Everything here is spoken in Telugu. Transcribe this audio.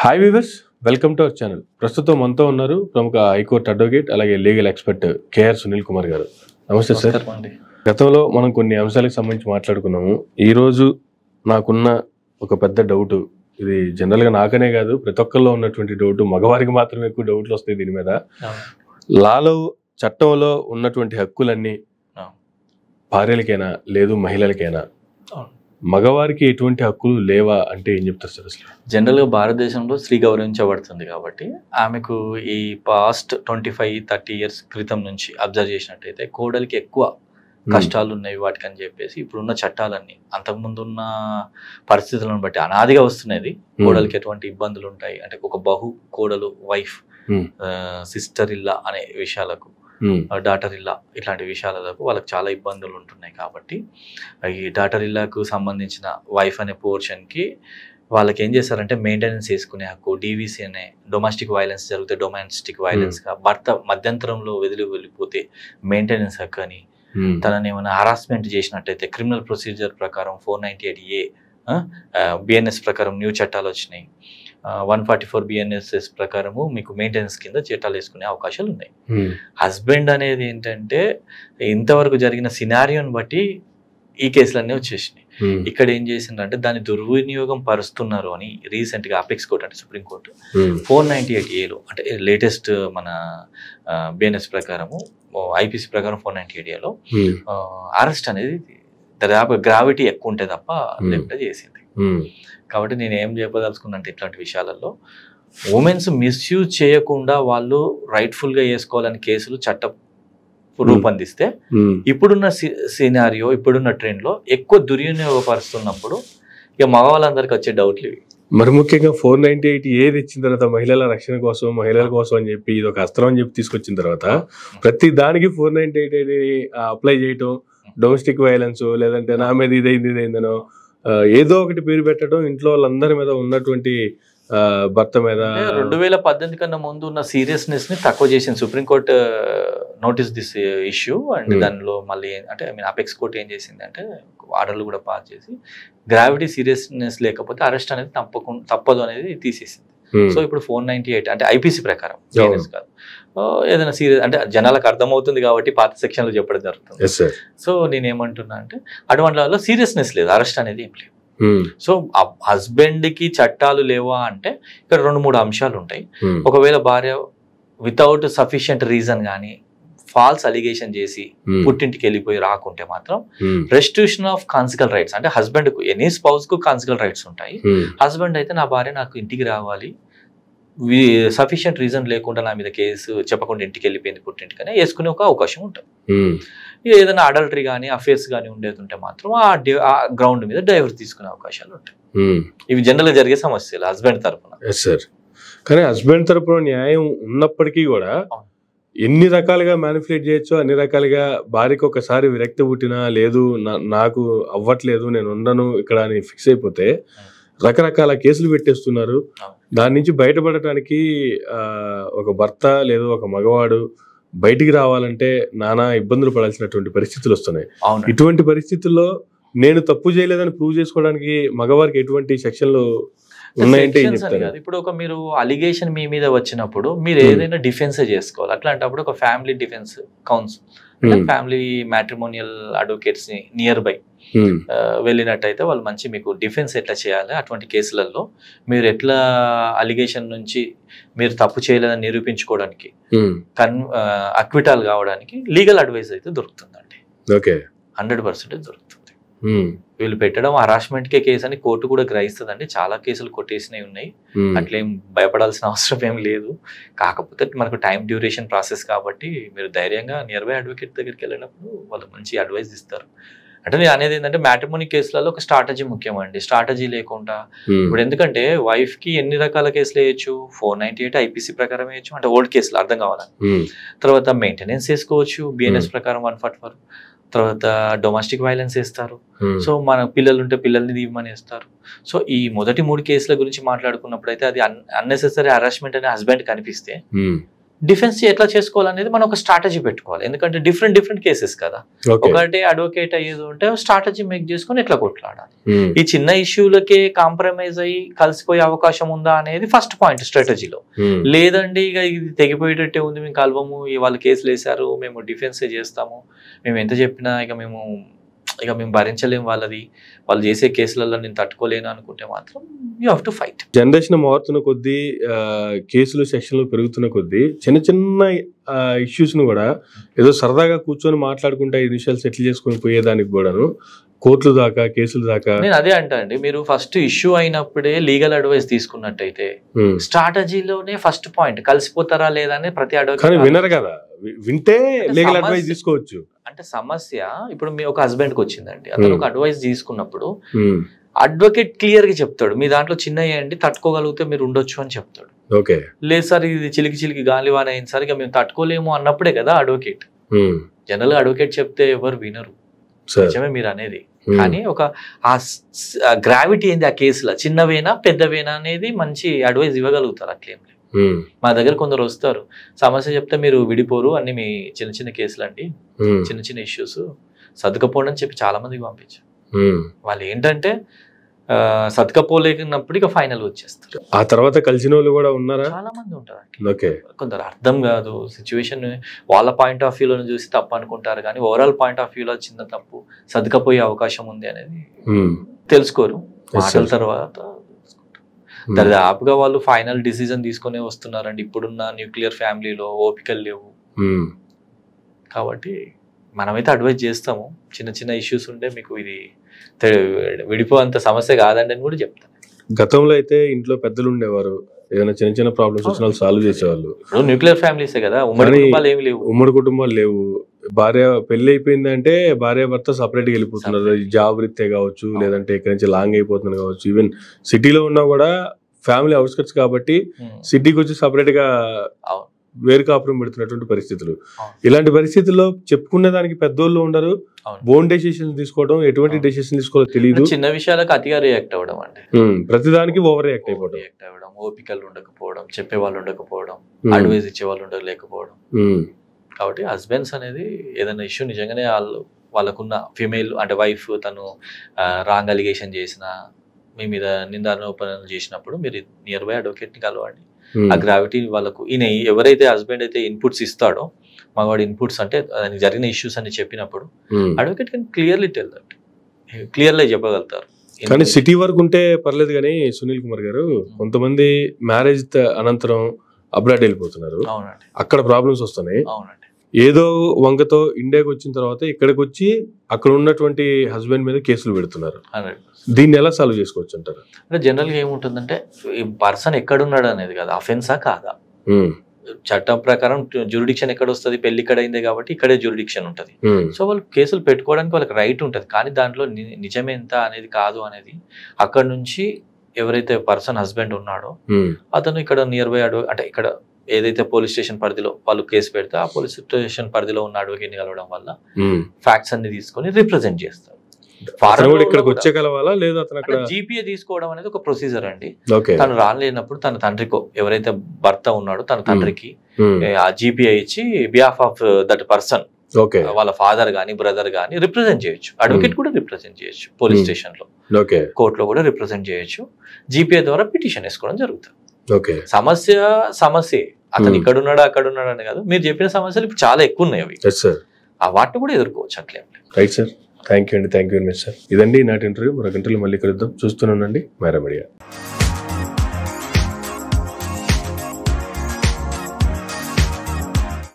Hi viewers, welcome to our channel. ప్రస్తుతం మనతో ఉన్నారు ప్రముఖ హైకోర్టు అడ్వకేట్ అలాగే లీగల్ ఎక్స్పర్ట్ కేఆర్ సునీల్ కుమార్ గారు. నమస్తే సార్. గతంలో మనం కొన్ని అంశాలకు సంబంధించి మాట్లాడుకున్నాము. ఈరోజు నాకున్న ఒక పెద్ద డౌట్, ఇది జనరల్గా నాకనే కాదు ప్రతి ఒక్కరిలో ఉన్నటువంటి డౌట్, మగవారికి మాత్రమే ఎక్కువ డౌట్లు వస్తాయి దీని మీద. లాలో చట్టంలో ఉన్నటువంటి హక్కులన్నీ భార్యలకైనా లేదు మహిళలకైనా, మగవారికి ఎటువంటి హక్కులు లేవా అంటే ఏం చెప్తారు సార్? అసలు జనరల్గా భారతదేశంలో స్త్రీ గౌరవించబడుతుంది కాబట్టి ఆమెకు ఈ పాస్ట్ 25-30 ఇయర్స్ క్రితం నుంచి అబ్జర్వ్ చేసినట్టయితే కోడలికి ఎక్కువ కష్టాలు ఉన్నాయి వాటికని చెప్పేసి ఇప్పుడున్న చట్టాలన్నీ అంతకుముందు ఉన్న పరిస్థితులను బట్టి అనాదిగా వస్తున్నది. కోడలికి ఎటువంటి ఇబ్బందులు ఉంటాయి అంటే ఒక బహు, కోడలు, వైఫ్, సిస్టర్ ఇల్లా అనే విషయాలకు, డాటర్ ఇల్లా ఇట్లాంటి విషయాలకు వాళ్ళకి చాలా ఇబ్బందులు ఉంటున్నాయి. కాబట్టి ఈ డాటర్ ఇల్లాకు సంబంధించిన వైఫ్ అనే పోర్షన్కి వాళ్ళకి ఏం చేస్తారంటే మెయింటెనెన్స్ చేసుకునే హక్కు, డీవీసీ అనే డొమెస్టిక్ వైలెన్స్ జరిగితే డొమెస్టిక్ వైలెన్స్గా, భర్త మధ్యంతరంలో వెళ్ళిపోతే మెయింటెనెన్స్ హక్కు అని, తనని ఏమైనా హరాస్మెంట్ చేసినట్టయితే క్రిమినల్ ప్రొసీజర్ ప్రకారం 498A బిఎన్ఎస్ ప్రకారం న్యూ చట్టాలు వచ్చినాయి. 144 బిఎన్ఎస్ఎస్ ప్రకారము మీకు మెయింటెనెన్స్ కింద చట్టాలు వేసుకునే అవకాశాలు ఉన్నాయి. హస్బెండ్ అనేది ఏంటంటే ఇంతవరకు జరిగిన సినారియోని బట్టి ఈ కేసులన్నీ వచ్చేసినాయి. ఇక్కడ ఏం చేసిందంటే దాన్ని దుర్వినియోగం పరుస్తున్నారు అని రీసెంట్గా అపెక్స్ కోర్ట్ అంటే సుప్రీంకోర్టు 498Aలో అంటే లేటెస్ట్ మన బిఎన్ఎస్ ప్రకారము ఐపీసీ ప్రకారం 498Aలో అరెస్ట్ అనేది దాదాపు గ్రావిటీ ఎక్కువ ఉంటే తప్ప లేకుండా చేసింది. కాబట్టి నేను ఏం చెప్పదలుచుకున్నానంటే ఇట్లాంటి విషయాలలో ఉమెన్స్ మిస్యూజ్ చేయకుండా వాళ్ళు రైట్ఫుల్గా వేసుకోవాలని కేసులు చట్టం రూపొందిస్తే ఇప్పుడున్న సినారియో, ఇప్పుడున్న ట్రెండ్లో ఎక్కువ దుర్వినియోగపరుస్తున్నప్పుడు ఇక మగవాళ్ళందరికీ వచ్చే డౌట్లు ఇవి. మరి ముఖ్యంగా 498A ఇచ్చిన తర్వాత మహిళల రక్షణ కోసం, మహిళల కోసం అని చెప్పి ఇది ఒక అస్త్రం అని చెప్పి తీసుకొచ్చిన తర్వాత ప్రతి దానికి 498A అప్లై చేయటం, డొమెస్టిక్ వైలెన్స్ లేదంటే నా మీద ఇదైందనో ఏదో ఒకటి పేరు పెట్టడం, ఇంట్లో వాళ్ళందరి మీద ఉన్నటువంటి భర్త మీద 2018 కన్నా ముందు ఉన్న సీరియస్నెస్ ని తక్కువ చేసింది supreme court. Notice this issue and దానిలో మళ్ళీ అంటే అపెక్స్ కోర్ట్ ఏం చేసింది అంటే ఆర్డర్లు కూడా పాస్ చేసి గ్రావిటీ సీరియస్నెస్ లేకపోతే అరెస్ట్ అనేది తప్పదు అనేది తీసేసింది. సో ఇప్పుడు 498 అంటే ఐపీసీ ప్రకారం కాదు, ఏదైనా సీరియస్ అంటే జనాలకు అర్థమవుతుంది కాబట్టి పాత సెక్షన్లో చెప్పడం జరుగుతుంది. సో నేనేమంటున్నా అంటే అటువంటి వాళ్ళలో సీరియస్నెస్ లేదు, అరెస్ట్ అనేది ఏం లేదు. సో హస్బెండ్ కి చట్టాలు లేవా అంటే ఇక్కడ 2-3 అంశాలు ఉంటాయి. ఒకవేళ భార్య వితౌట్ సఫిషియంట్ రీజన్ కానీ ఫాల్స్ అలిగేషన్ చేసి పుట్టింటికి వెళ్ళిపోయి రాకుంటే మాత్రం రెస్ట్రిక్షన్ ఆఫ్ కాన్సికల్ రైట్స్ అంటే హస్బెండ్ కు, ఎనీ స్పౌస్ కు కాన్సికల్ రైట్స్ ఉంటాయి. హస్బెండ్ అయితే నా భార్య నాకు ఇంటికి రావాలి, సఫిషియంట్ రీజన్ లేకుండా నా మీద కేసు చెప్పకుండా ఇంటికి వెళ్ళిపోయింది పుట్టింటికనే వేసుకునే ఒక అవకాశం ఉంటుంది. ఏదైనా అడల్టరీ కానీ అఫేర్స్ కానీ ఉండేది ఉంటే మాత్రం ఆ గ్రౌండ్ మీద డైవర్స్ తీసుకునే అవకాశాలు ఉంటాయి. ఇవి జనరల్ గా జరిగే సమస్యలు హస్బెండ్ తరఫున. కానీ హస్బెండ్ తరఫున న్యాయం ఉన్నప్పటికీ కూడా ఎన్ని రకాలుగా మ్యానిపులేట్ చేయొచ్చో అన్ని రకాలుగా భార్యకు ఒకసారి విరక్తి పుట్టినా లేదు నాకు అవ్వట్లేదు నేను ఉండను ఇక్కడ అని ఫిక్స్ అయిపోతే రకరకాల కేసులు పెట్టేస్తున్నారు. దాని నుంచి బయటపడటానికి ఒక భర్త లేదు ఒక మగవాడు బయటికి రావాలంటే నానా ఇబ్బందులు పడాల్సినటువంటి పరిస్థితులు వస్తున్నాయి. ఇటువంటి పరిస్థితుల్లో నేను తప్పు చేయలేదని ప్రూవ్ చేసుకోవడానికి మగవారికి ఎటువంటి సెక్షన్లు ఉన్నాయంటే ఇప్పుడు మీరు అలిగేషన్ మీ మీద వచ్చినప్పుడు మీరు ఏదైనా డిఫెన్స్ చేసుకోవాలి. అట్లాంటప్పుడు ఒక family defence council, family matrimonial advocates ని నియర్ బై వెళ్ళినట్టయితే వాళ్ళు మంచి మీకు డిఫెన్స్ ఎట్లా చేయాలి, అటువంటి కేసులలో మీరు ఎట్లా అలిగేషన్ నుంచి మీరు తప్పు చేయలేదని నిరూపించుకోవడానికి, అక్విటాల్ కావడానికి లీగల్ అడ్వైస్ అయితే దొరుకుతుందండి. 100% దొరుకుతుంది. వీళ్ళు పెట్టడం హరాస్మెంట్ కే కేసు అని కోర్టు కూడా గ్రహిస్తుందండి. చాలా కేసులు కొట్టేసినవి ఉన్నాయి, అట్లేం భయపడాల్సిన అవసరం ఏం లేదు. కాకపోతే మనకు టైం డ్యూరేషన్ ప్రాసెస్ కాబట్టి మీరు ధైర్యంగా నియర్ బై అడ్వకేట్ దగ్గరికి వెళ్ళినప్పుడు వాళ్ళు మంచి అడ్వైస్ ఇస్తారు. అంటే నేను అనేది ఏంటంటే మ్యాట్రిమోనీ కేసులలో ఒక స్ట్రాటజీ ముఖ్యమండి. స్ట్రాటజీ లేకుండా ఇప్పుడు ఎందుకంటే వైఫ్ కి ఎన్ని రకాల కేసులు వేయచ్చు, 498 ఐపీసీ ప్రకారం వేయచ్చు అంటే ఓల్డ్ కేసులు అర్థం కావాలని, తర్వాత మెయింటెనెన్స్ వేసుకోవచ్చు బిఎన్ఎస్ ప్రకారం 144, తర్వాత డొమెస్టిక్ వైలెన్స్ వేస్తారు. సో మన పిల్లలు ఉంటే పిల్లల్ని తీయమని వేస్తారు. సో ఈ మొదటి 3 కేసుల గురించి మాట్లాడుకున్నప్పుడు అయితే అది అన్నెసెసరీ హరాస్మెంట్ అనే హస్బెండ్ కనిపిస్తే డిఫెన్స్ ఎట్లా చేసుకోవాలనేది మనం ఒక స్ట్రాటజీ పెట్టుకోవాలి. ఎందుకంటే డిఫరెంట్ కేసెస్ కదా. ఒకటి అడ్వకేట్ అయ్యేది ఉంటే స్ట్రాటజీ మేక్ చేసుకొని ఎట్లా కొట్లాడాలి, ఈ చిన్న ఇష్యూలకే కాంప్రమైజ్ అయ్యి కలిసిపోయే అవకాశం ఉందా అనేది ఫస్ట్ పాయింట్ స్ట్రాటజీలో. లేదండి ఇక ఇది తెగిపోయేటట్టే ఉంది, మేము కలవము, వాళ్ళు కేసులు వేశారు, మేము డిఫెన్సే చేస్తాము, మేము ఎంత చెప్పినా ఇక మేము భరించలేము, వాళ్ళు చేసే కేసులలో నేను తట్టుకోలేను అనుకుంటే మాత్రం you have to fight. Generation మారుతున్న కొద్దీ కేసులు సెక్షన్లు పెరుగుతున్న కొద్దీ చిన్న చిన్న ఇష్యూస్ ను కూడా ఏదో సరదాగా కూర్చొని మాట్లాడుకుంటే ఇనిషియల్ సెటిల్ చేసుకొని పోయేదానికి కూడాను కోర్టులు దాకా కేసులు దాకా. నేను అదే అంటా అండి, మీరు ఫస్ట్ ఇష్యూ అయినప్పుడే లీగల్ అడ్వైస్ తీసుకున్నట్టయితే స్ట్రాటజీలోనే ఫస్ట్ పాయింట్ కలిసిపోతారా లేదా అని ప్రతి అడ్వకేట్ వినరు కదా, వింటే లీగల్ అడ్వైస్ తీసుకోవచ్చు. అంటే సమస్య ఇప్పుడు మీ ఒక హస్బెండ్ కి వచ్చిందండి, అతను ఒక అడ్వైస్ తీసుకున్నప్పుడు అడ్వకేట్ క్లియర్ గా చెప్తాడు, మీ దాంట్లో చిన్న అండి తట్టుకోగలిగితే మీరు ఉండొచ్చు అని చెప్తాడు. లేదు సార్ ఇది చిలికి గాలివాన అయింది సార్ ఇక మేము తట్టుకోలేము అన్నప్పుడే కదా అడ్వకేట్. జనరల్ గా అడ్వకేట్ చెప్తే ఎవరు వినరు, నిజమే మీరు అనేది. కానీ ఒక ఆ గ్రావిటీ ఏంది ఆ కేసులో, చిన్నవేనా పెద్దవేనా అనేది మంచి అడ్వైస్ ఇవ్వగలుగుతారు. అట్లేం లేదు, మా దగ్గర కొందరు వస్తారు సమస్య చెప్తే మీరు విడిపోరు, అన్ని మీ చిన్న కేసులు అండి, చిన్న ఇష్యూస్ సర్దుకపోండి అని చెప్పి చాలా మందికి పంపించారు. వాళ్ళు ఏంటంటే సర్దుకపోలేకున్నప్పుడు ఇక ఫైనల్ వచ్చేస్తారు. ఆ తర్వాత కలిసిన వాళ్ళు కూడా ఉన్నారా, చాలా మంది ఉంటారు. కొందరు అర్థం కాదు సిచ్యువేషన్, వాళ్ళ పాయింట్ ఆఫ్ వ్యూలో చూసి తప్పు అనుకుంటారు, కానీ ఓవరాల్ పాయింట్ ఆఫ్ వ్యూలో చిన్న తప్పు సర్దుకపోయే అవకాశం ఉంది అనేది తెలుసుకోరు. మాటల తర్వాత దాదాపుగా వాళ్ళు ఫైనల్ డిసిజన్ తీసుకునే వస్తున్నారండి. ఇప్పుడున్న న్యూక్లియర్ ఫ్యామిలీలో ఓపికలు లేవు కాబట్టి మనమైతే అడ్వైజ్ చేస్తాము, చిన్న ఇష్యూస్ ఉంటే మీకు ఇది విడిపోయేంత సమస్య కాదండి అని కూడా చెప్తాను. గతంలో అయితే ఇంట్లో పెద్దలు ఉండేవారు, ఏదైనా చిన్న ప్రాబ్లమ్స్ వచ్చినా సాల్వ్ చేసేవాళ్ళు. న్యూక్లియర్ ఫ్యామిలీసే కదా, ఉమ్మడి కుటుంబాలు ఏమి లేవు. ఉమ్మడి కుటుంబాలు లేవు. భార్య పెళ్లి అయిపోయిందంటే భార్య భర్త సపరేట్ గా వెళ్ళిపోతున్నారు, జాబ్ రీత్యా కావచ్చు, లేదంటే ఇక్కడి నుంచి లాంగ్ అయిపోతున్నారు కావచ్చు. ఈవెన్ సిటీలో ఉన్నా కూడా ఫ్యామిలీ అవుట్స్కట్స్ కాబట్టి సిటీకి వచ్చి సపరేట్ గా వేరు కాపురం పెడుతున్నటువంటి పరిస్థితులు. ఇలాంటి పరిస్థితుల్లో చెప్పుకునే దానికి పెద్దోళ్ళు ఉండరు, బోన్ డెసిషన్స్ తీసుకోవడం, ఎటువంటి డెసిషన్ తీసుకోవాలో తెలియదు, చిన్న విషయాలకు అతిగా రియాక్ట్ అవ్వడం, అంటే ప్రతిదానికి ఓవర్ రియాక్ట్ అయిపోవడం, ఓపికలు ఉండకపోవడం, చెప్పే వాళ్ళు ఉండకపోవడం, అడ్వైజ్ ఇచ్చే వాళ్ళు ఉండలేకపోవడం. కాబట్టి హస్బెండ్స్ అనేది ఏదైనా ఇష్యూ నిజంగానే వాళ్ళకున్న ఫీమేల్ అంటే వైఫ్ తను రాంగ్ అలిగేషన్ చేసిన, మీ మీద నిందారోపణలు చేసినప్పుడు మీరు నియర్ బై అడ్వకేట్ ని కలవండి. ఆ గ్రావిటీ వాళ్ళకు ఈయన ఎవరైతే హస్బెండ్ అయితే ఇన్పుట్స్ ఇస్తాడో, మగవాడి ఇన్పుట్స్ అంటే జరిగిన ఇష్యూస్ అని చెప్పినప్పుడు advocate can clearly tell that, clearly చెప్పగలుగుతారు. కానీ సిటీ వరకు ఉంటే పర్లేదు. కానీ సునీల్ కుమార్ గారు, కొంతమంది మ్యారేజ్ అనంతరం అబ్రాడ్ వెళ్ళిపోతున్నారు, అక్కడ ప్రాబ్లమ్స్ వస్తున్నాయి. ఏదో వంకతో ఇండియాకి వచ్చిన తర్వాత ఇక్కడికి వచ్చి అక్కడ ఉన్నటువంటి హస్బెండ్ మీద కేసులు పెడుతున్నారు. దీన్ని ఎలా సాల్వ్ చేసుకోవచ్చు అంటారు? అంటే జనరల్ గా ఏముంటుందంటే ఈ పర్సన్ ఎక్కడున్నాడు అనేది కదా, అఫెన్సా కాదా. చట్టం ప్రకారం జ్యూరిడిక్షన్ ఎక్కడ వస్తుంది, పెళ్లి ఇక్కడ అయిందే కాబట్టి ఇక్కడే జ్యూరిడిక్షన్ ఉంటుంది. సో వాళ్ళు కేసులు పెట్టుకోవడానికి వాళ్ళకి రైట్ ఉంటుంది. కానీ దాంట్లో నిజమేంత అనేది కాదు అనేది అక్కడ నుంచి ఎవరైతే పర్సన్ హస్బెండ్ ఉన్నాడో అతను ఇక్కడ నియర్ బై అంటే ఇక్కడ ఏదైతే పోలీస్ స్టేషన్ పరిధిలో వాళ్ళు కేసు పెడితే ఆ పోలీస్ స్టేషన్ పరిధిలో ఉన్న అడ్వకేట్ ని కలవడం వల్ల ఫ్యాక్ట్స్ అన్ని తీసుకొని రిప్రజెంట్ చేస్తారు. జీపీఏ తీసుకోవడం అనేది ఒక ప్రొసీజర్ అండి. తను రాలేనప్పుడు తన తండ్రికో ఎవరైతే భర్త ఉన్నాడో తన తండ్రికి ఆ జీపీఏ ఇచ్చి బిహాఫ్ ఆఫ్ దట్ పర్సన్ వాళ్ళ ఫాదర్ గానీ బ్రదర్ గానీ రిప్రజెంట్ చేయొచ్చు. అడ్వకేట్ కూడా రిప్రజెంట్ చేయొచ్చు, పోలీస్ స్టేషన్ లో కోర్టులో కూడా రిప్రజెంట్ చేయొచ్చు. జీపీఏ ద్వారా పిటిషన్ వేసుకోవడం జరుగుతుంది. సమస్య అతను ఇక్కడున్నాడా అక్కడున్నాడా అని కాదు, మీరు చెప్పిన సమస్యలు ఇప్పుడు చాలా ఎక్కువ ఉన్నాయి, అవి వాటిని కూడా ఎదుర్కోవచ్చు. అట్లే రైట్ సార్, థ్యాంక్ యూ అండి, thank you very much sir. ఇదండి నాటి ఇంటర్వ్యూ. మరొక ఇంటర్వ్యూ మళ్ళీ కలుద్దాం. చూస్తున్నానండి మైరా మీడియా.